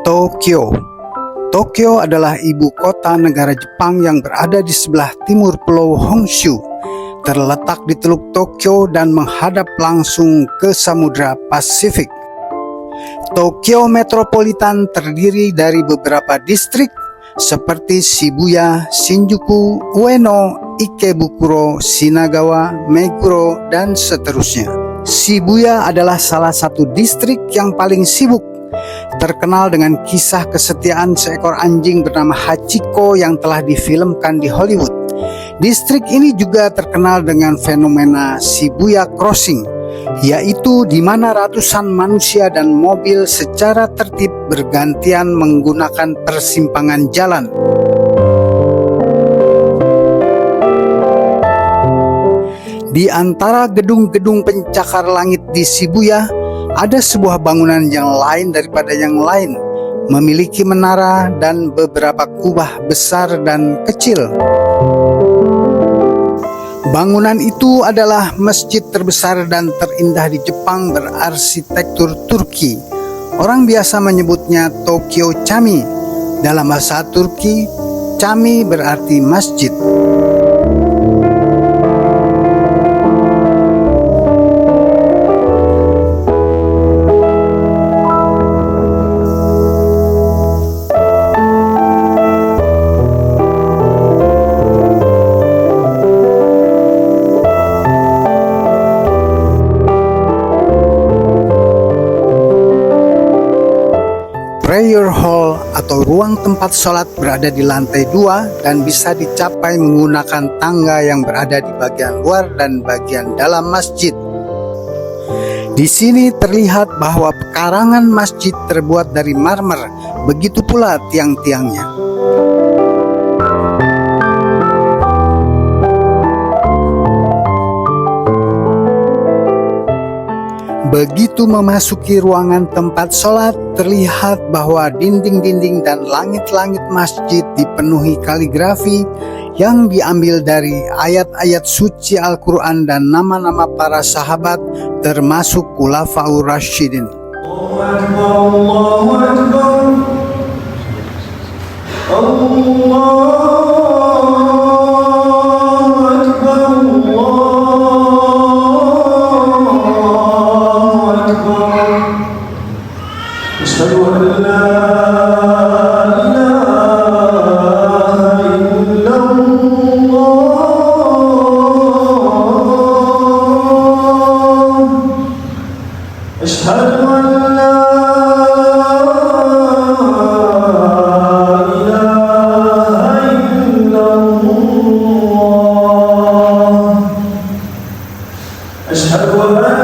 Tokyo. Tokyo adalah ibu kota negara Jepang yang berada di sebelah timur Pulau Honshu, terletak di Teluk Tokyo dan menghadap langsung ke Samudra Pasifik. Tokyo Metropolitan terdiri dari beberapa distrik seperti Shibuya, Shinjuku, Ueno, Ikebukuro, Shinagawa, Meguro, dan seterusnya. Shibuya adalah salah satu distrik yang paling sibuk, terkenal dengan kisah kesetiaan seekor anjing bernama Hachiko yang telah difilmkan di Hollywood. Distrik ini juga terkenal dengan fenomena Shibuya Crossing, yaitu di mana ratusan manusia dan mobil secara tertib bergantian menggunakan persimpangan jalan. Di antara gedung-gedung pencakar langit di Shibuya, ada sebuah bangunan yang lain daripada yang lain, memiliki menara dan beberapa kubah besar dan kecil. Bangunan itu adalah masjid terbesar dan terindah di Jepang berarsitektur Turki. Orang biasa menyebutnya Tokyo Chami. Dalam bahasa Turki, Chami berarti masjid. Prayer Hall atau ruang tempat sholat berada di lantai 2 dan bisa dicapai menggunakan tangga yang berada di bagian luar dan bagian dalam masjid. Di sini terlihat bahwa pekarangan masjid terbuat dari marmer, begitu pula tiang-tiangnya. Begitu memasuki ruangan tempat sholat, terlihat bahwa dinding-dinding dan langit-langit masjid dipenuhi kaligrafi yang diambil dari ayat-ayat suci Al-Quran dan nama-nama para sahabat, termasuk Khulafaur Rasyidin. Allahu Akbar, Allahu Akbar, Allahu Akbar, Asyhadu an la ilaha illallah, Asyhadu an la ilaha illallah, Asyhadu anna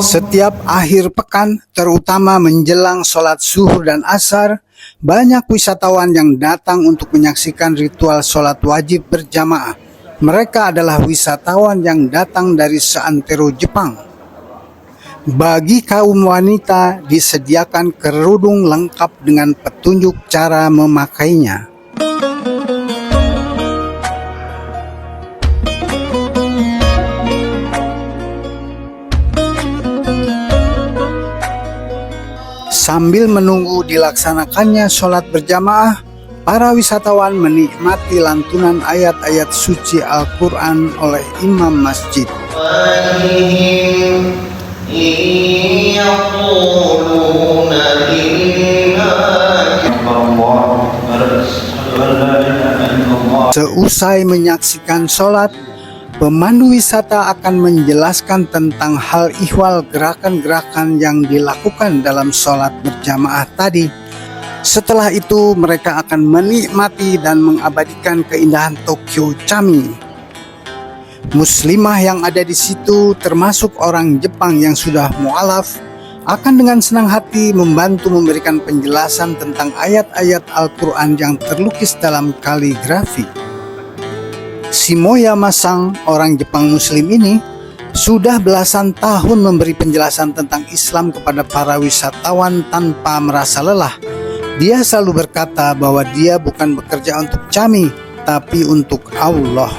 Setiap akhir pekan, terutama menjelang sholat zuhur dan asar, banyak wisatawan yang datang untuk menyaksikan ritual sholat wajib berjamaah. Mereka adalah wisatawan yang datang dari seantero Jepang. Bagi kaum wanita disediakan kerudung lengkap dengan petunjuk cara memakainya. Sambil menunggu dilaksanakannya sholat berjamaah, para wisatawan menikmati lantunan ayat-ayat suci Al-Quran oleh imam masjid. Seusai menyaksikan sholat, pemandu wisata akan menjelaskan tentang hal ihwal gerakan-gerakan yang dilakukan dalam sholat berjamaah tadi. Setelah itu mereka akan menikmati dan mengabadikan keindahan Tokyo Chami. Muslimah yang ada di situ termasuk orang Jepang yang sudah mu'alaf akan dengan senang hati membantu memberikan penjelasan tentang ayat-ayat Al-Quran yang terlukis dalam kaligrafi. Shimoya Masang, orang Jepang Muslim ini, sudah belasan tahun memberi penjelasan tentang Islam kepada para wisatawan tanpa merasa lelah. Dia selalu berkata bahwa dia bukan bekerja untuk Chami, tapi untuk Allah.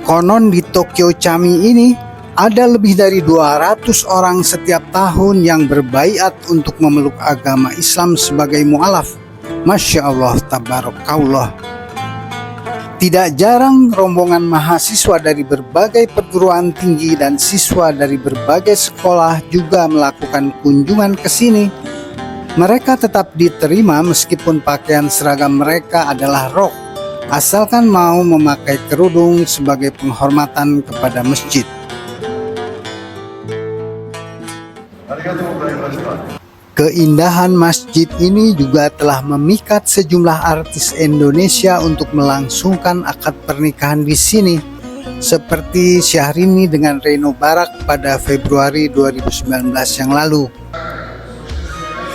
Konon di Tokyo Chami ini, ada lebih dari 200 orang setiap tahun yang berbaiat untuk memeluk agama Islam sebagai mu'alaf. Masya Allah, tabarakallah. Tidak jarang rombongan mahasiswa dari berbagai perguruan tinggi dan siswa dari berbagai sekolah juga melakukan kunjungan ke sini. Mereka tetap diterima meskipun pakaian seragam mereka adalah rok, asalkan mau memakai kerudung sebagai penghormatan kepada masjid. Keindahan masjid ini juga telah memikat sejumlah artis Indonesia untuk melangsungkan akad pernikahan di sini, seperti Syahrini dengan Reno Barak pada Februari 2019 yang lalu.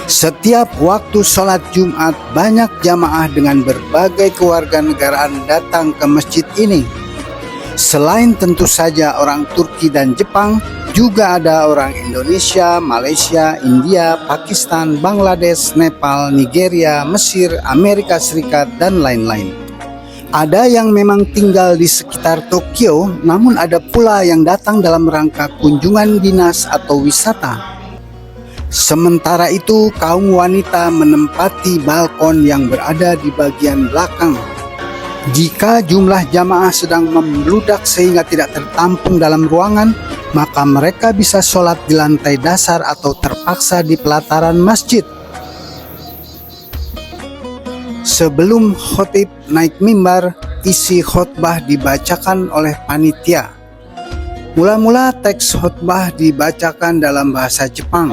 Setiap waktu sholat Jumat, banyak jamaah dengan berbagai kewarganegaraan datang ke masjid ini. Selain tentu saja orang Turki dan Jepang, juga ada orang Indonesia, Malaysia, India, Pakistan, Bangladesh, Nepal, Nigeria, Mesir, Amerika Serikat, dan lain-lain. Ada yang memang tinggal di sekitar Tokyo, namun ada pula yang datang dalam rangka kunjungan dinas atau wisata. Sementara itu, kaum wanita menempati balkon yang berada di bagian belakang. Jika jumlah jamaah sedang membludak sehingga tidak tertampung dalam ruangan, maka mereka bisa sholat di lantai dasar atau terpaksa di pelataran masjid. Sebelum khotib naik mimbar, isi khotbah dibacakan oleh panitia. Mula-mula teks khotbah dibacakan dalam bahasa Jepang.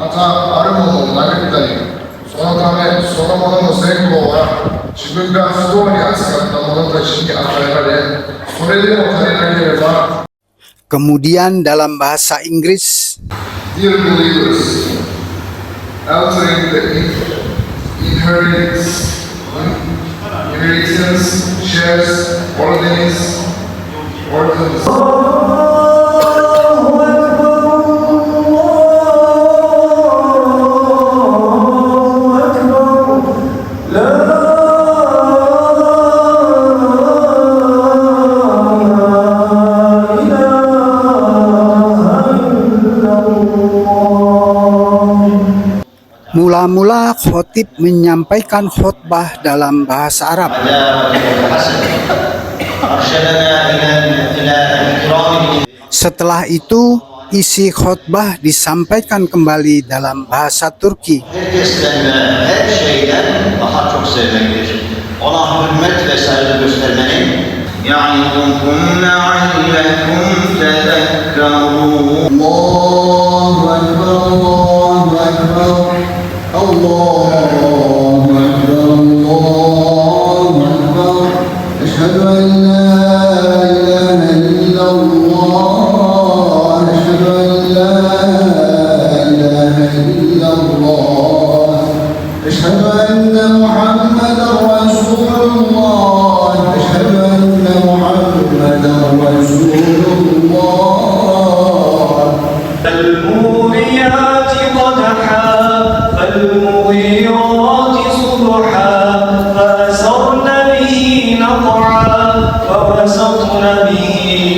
Kemudian dalam bahasa Inggris, Dear believers, altering the inheritance, shares, ordinance. mula-mula khotib menyampaikan khotbah dalam bahasa Arab. Setelah itu, isi khotbah disampaikan kembali dalam bahasa Turki.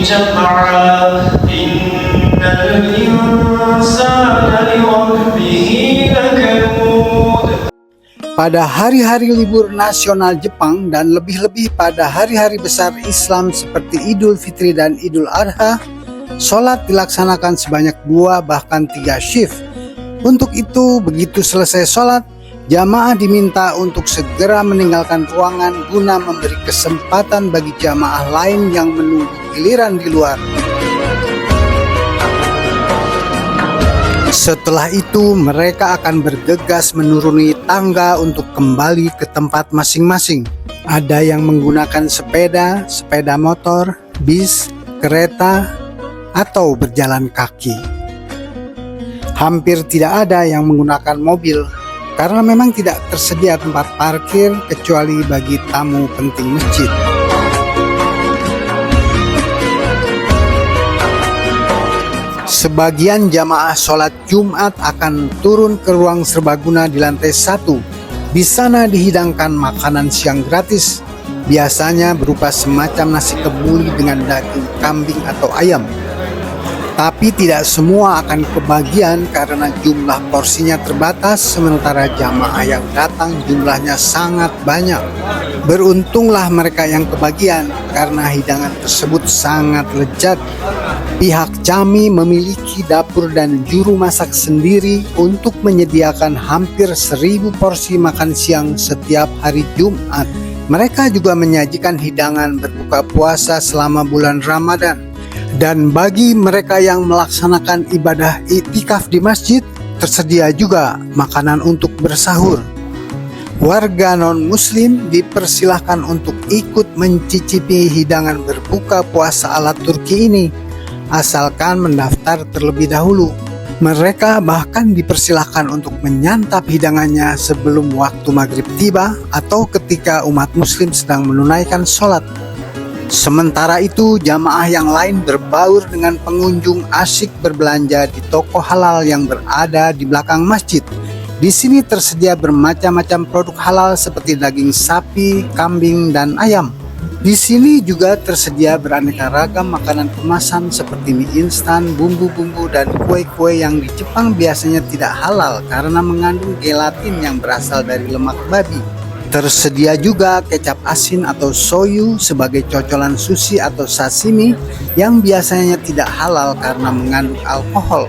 جمعا إن الإنسان لربه لكنود. Pada hari-hari libur nasional Jepang dan lebih-lebih pada hari-hari besar Islam seperti Idul Fitri dan Idul Adha, sholat dilaksanakan sebanyak 2 bahkan 3 shift. Untuk itu, begitu selesai sholat, jamaah diminta untuk segera meninggalkan ruangan guna memberi kesempatan bagi jamaah lain yang menunggu giliran di luar. Setelah itu, mereka akan bergegas menuruni tangga untuk kembali ke tempat masing-masing. Ada yang menggunakan sepeda, sepeda motor, bis, kereta, atau berjalan kaki. Hampir tidak ada yang menggunakan mobil, karena memang tidak tersedia tempat parkir kecuali bagi tamu penting masjid. Sebagian jamaah sholat Jumat akan turun ke ruang serbaguna di lantai 1. Di sana dihidangkan makanan siang gratis, biasanya berupa semacam nasi kebuli dengan daging kambing atau ayam. Tapi tidak semua akan kebagian karena jumlah porsinya terbatas, sementara jamaah yang datang jumlahnya sangat banyak. Beruntunglah mereka yang kebagian karena hidangan tersebut sangat lezat. Pihak Jami memiliki dapur dan juru masak sendiri untuk menyediakan hampir 1000 porsi makan siang setiap hari Jumat. Mereka juga menyajikan hidangan berbuka puasa selama bulan Ramadan. Dan bagi mereka yang melaksanakan ibadah iktikaf di masjid, tersedia juga makanan untuk bersahur. Warga non-muslim dipersilahkan untuk ikut mencicipi hidangan berbuka puasa ala Turki ini, asalkan mendaftar terlebih dahulu. Mereka bahkan dipersilahkan untuk menyantap hidangannya sebelum waktu maghrib tiba atau ketika umat muslim sedang menunaikan sholat. Sementara itu, jamaah yang lain berbaur dengan pengunjung asyik berbelanja di toko halal yang berada di belakang masjid. Di sini tersedia bermacam-macam produk halal seperti daging sapi, kambing, dan ayam. Di sini juga tersedia beraneka ragam makanan kemasan seperti mie instan, bumbu-bumbu, dan kue-kue yang di Jepang biasanya tidak halal karena mengandung gelatin yang berasal dari lemak babi. Tersedia juga kecap asin atau soyu sebagai cocolan sushi atau sashimi yang biasanya tidak halal karena mengandung alkohol.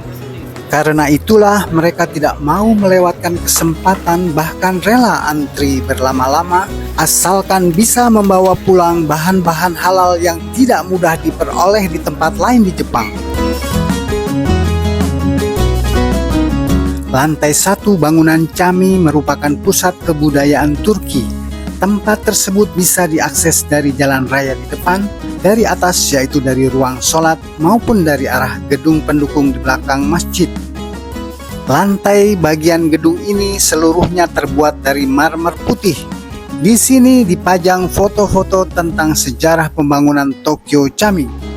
Karena itulah mereka tidak mau melewatkan kesempatan, bahkan rela antri berlama-lama asalkan bisa membawa pulang bahan-bahan halal yang tidak mudah diperoleh di tempat lain di Jepang. Lantai 1 bangunan Cami merupakan pusat kebudayaan Turki. Tempat tersebut bisa diakses dari jalan raya di depan, dari atas yaitu dari ruang sholat maupun dari arah gedung pendukung di belakang masjid. Lantai bagian gedung ini seluruhnya terbuat dari marmer putih. Di sini dipajang foto-foto tentang sejarah pembangunan Tokyo Cami.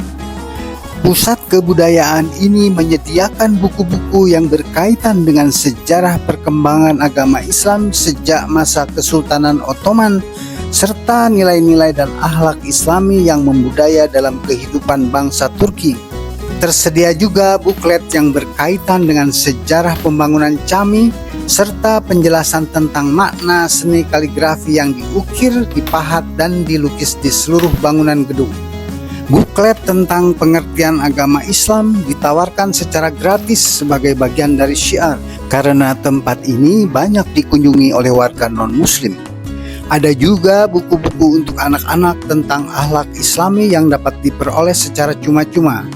Pusat kebudayaan ini menyediakan buku-buku yang berkaitan dengan sejarah perkembangan agama Islam sejak masa Kesultanan Ottoman, serta nilai-nilai dan akhlak Islami yang membudaya dalam kehidupan bangsa Turki. Tersedia juga buklet yang berkaitan dengan sejarah pembangunan Cami, serta penjelasan tentang makna seni kaligrafi yang diukir, dipahat, dan dilukis di seluruh bangunan gedung. Buklet tentang pengertian agama Islam ditawarkan secara gratis sebagai bagian dari syiar karena tempat ini banyak dikunjungi oleh warga non-muslim. Ada juga buku-buku untuk anak-anak tentang akhlak Islami yang dapat diperoleh secara cuma-cuma.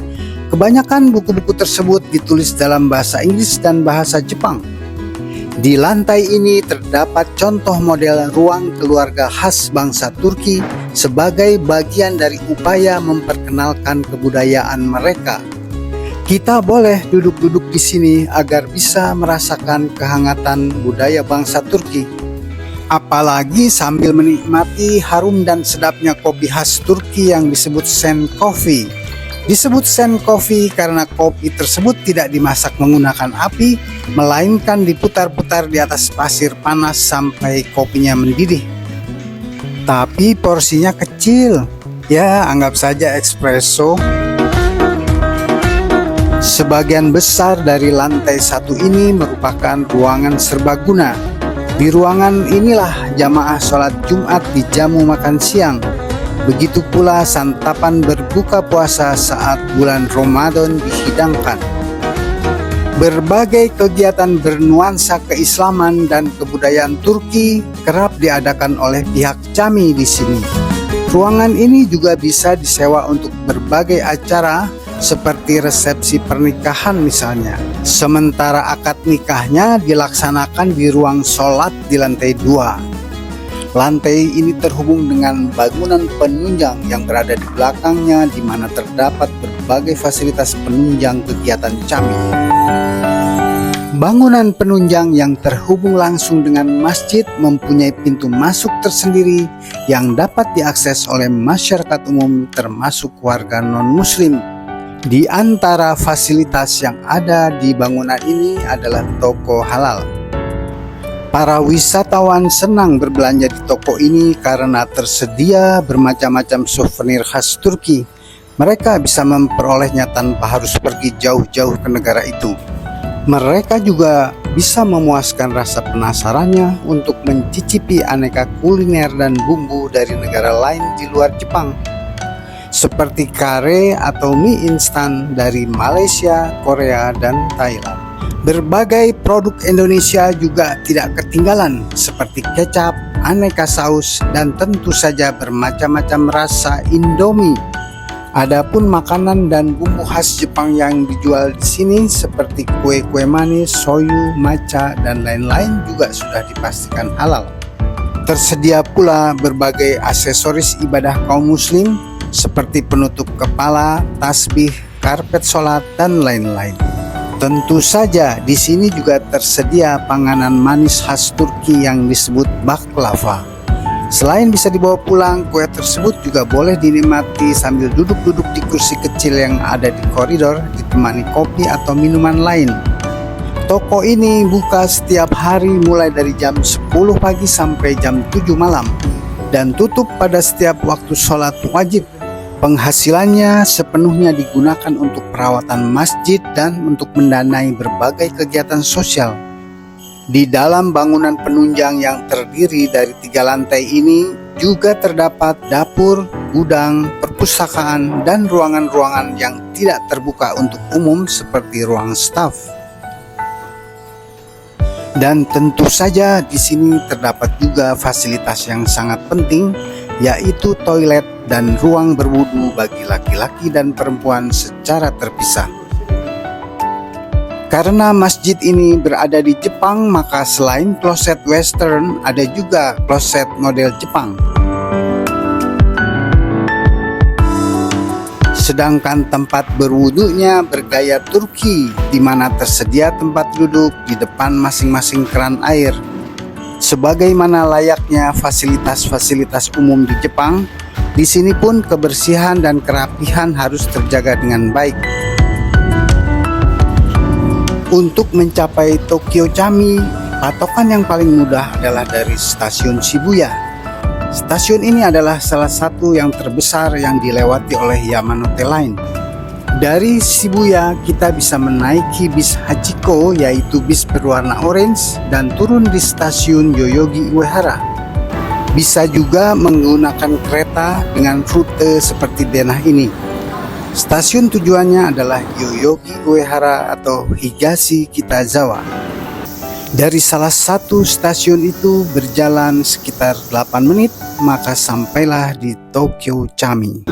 Kebanyakan buku-buku tersebut ditulis dalam bahasa Inggris dan bahasa Jepang. Di lantai ini terdapat contoh model ruang keluarga khas bangsa Turki sebagai bagian dari upaya memperkenalkan kebudayaan mereka. Kita boleh duduk-duduk di sini agar bisa merasakan kehangatan budaya bangsa Turki. Apalagi sambil menikmati harum dan sedapnya kopi khas Turki yang disebut Sen Coffee. Disebut Sen Coffee karena kopi tersebut tidak dimasak menggunakan api, melainkan diputar-putar di atas pasir panas sampai kopinya mendidih. Tapi porsinya kecil, ya anggap saja espresso. Sebagian besar dari lantai satu ini merupakan ruangan serbaguna. Di ruangan inilah jamaah sholat Jumat dijamu makan siang. Begitu pula santapan berbuka puasa saat bulan Ramadan dihidangkan. Berbagai kegiatan bernuansa keislaman dan kebudayaan Turki kerap diadakan oleh pihak Cami di sini. Ruangan ini juga bisa disewa untuk berbagai acara seperti resepsi pernikahan misalnya. Sementara akad nikahnya dilaksanakan di ruang sholat di lantai 2. Lantai ini terhubung dengan bangunan penunjang yang berada di belakangnya, di mana terdapat berbagai fasilitas penunjang kegiatan Cami. Bangunan penunjang yang terhubung langsung dengan masjid mempunyai pintu masuk tersendiri yang dapat diakses oleh masyarakat umum termasuk warga non-muslim. Di antara fasilitas yang ada di bangunan ini adalah toko halal. Para wisatawan senang berbelanja di toko ini karena tersedia bermacam-macam souvenir khas Turki. Mereka bisa memperolehnya tanpa harus pergi jauh-jauh ke negara itu. Mereka juga bisa memuaskan rasa penasarannya untuk mencicipi aneka kuliner dan bumbu dari negara lain di luar Jepang, seperti kare atau mie instan dari Malaysia, Korea, dan Thailand. Berbagai produk Indonesia juga tidak ketinggalan, seperti kecap, aneka saus, dan tentu saja bermacam-macam rasa Indomie. Adapun makanan dan bumbu khas Jepang yang dijual di sini seperti kue-kue manis, soyu, matcha, dan lain-lain juga sudah dipastikan halal. Tersedia pula berbagai aksesoris ibadah kaum muslim seperti penutup kepala, tasbih, karpet sholat, dan lain-lain. Tentu saja di sini juga tersedia panganan manis khas Turki yang disebut baklava. Selain bisa dibawa pulang, kue tersebut juga boleh dinikmati sambil duduk-duduk di kursi kecil yang ada di koridor, ditemani kopi atau minuman lain. Toko ini buka setiap hari mulai dari jam 10 pagi sampai jam 7 malam dan tutup pada setiap waktu sholat wajib. Penghasilannya sepenuhnya digunakan untuk perawatan masjid dan untuk mendanai berbagai kegiatan sosial. Di dalam bangunan penunjang yang terdiri dari 3 lantai ini juga terdapat dapur, gudang, perpustakaan, dan ruangan-ruangan yang tidak terbuka untuk umum seperti ruang staf. Dan tentu saja di sini terdapat juga fasilitas yang sangat penting, yaitu toilet dan ruang berwudu bagi laki-laki dan perempuan secara terpisah. Karena masjid ini berada di Jepang, maka selain kloset western, ada juga kloset model Jepang. Sedangkan tempat berwudunya bergaya Turki, di mana tersedia tempat duduk di depan masing-masing keran air. Sebagaimana layaknya fasilitas-fasilitas umum di Jepang, di sini pun kebersihan dan kerapihan harus terjaga dengan baik. Untuk mencapai Tokyo Cami, patokan yang paling mudah adalah dari stasiun Shibuya. Stasiun ini adalah salah satu yang terbesar yang dilewati oleh Yamanote Line. Dari Shibuya kita bisa menaiki bis Hachiko, yaitu bis berwarna orange, dan turun di stasiun Yoyogi Uehara. Bisa juga menggunakan kereta dengan rute seperti denah ini. Stasiun tujuannya adalah Yoyogi Uehara atau Higashi Kitazawa. Dari salah satu stasiun itu berjalan sekitar 8 menit, maka sampailah di Tokyo Cami.